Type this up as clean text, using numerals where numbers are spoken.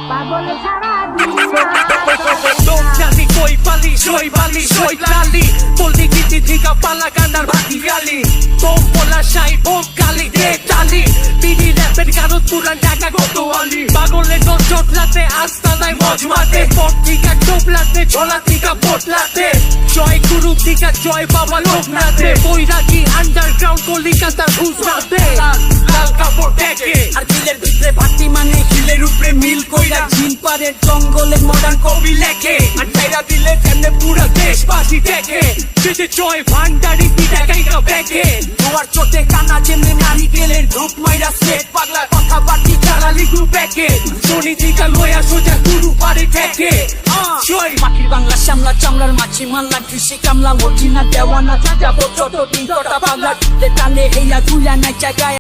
পাগল সারা Dognali, koi pali, soy bali, soy lali Poldi kiti thika pala ganar bhati gali Tom pola shai, bom kali, de tali Bidi rapper garot puran jaga goto ali Pagole don jotlate, astanai mojmate Pot thika doblate, chola thika potlate Joy guru thika joy baba loknate Boiragi underground kolikatar ghusrate Lal kapor teke আর বিলের ভিতরে ভাটি মানে হিলের উপরে মিল কইরা ঝিল পারের জঙ্গলে মডার্ন কবি লেখে আর ছাইরা দিলে তেমনে পুরা দেশবাসী দেখে যেতে জয় ভান্ডারি পিঠা গাইকা ব্যাগে তোমার চোটে কানা যেমনি নারিকেলের ধূপ মাইরা সেট পাগলা কথা বাটি চালালি গ্রুপ ব্যাগে শনি দিকা লয়া সোজা গুরু পারে ঠেকে জয় মাটির বাংলা শ্যামলা চামলার মাছি মাল্লা কৃষি কামলা মর্জিনা দেওয়ানা যাবো ছোট তিন কটা পাগলা টানে হেয়া তুলা নাই জায়গায়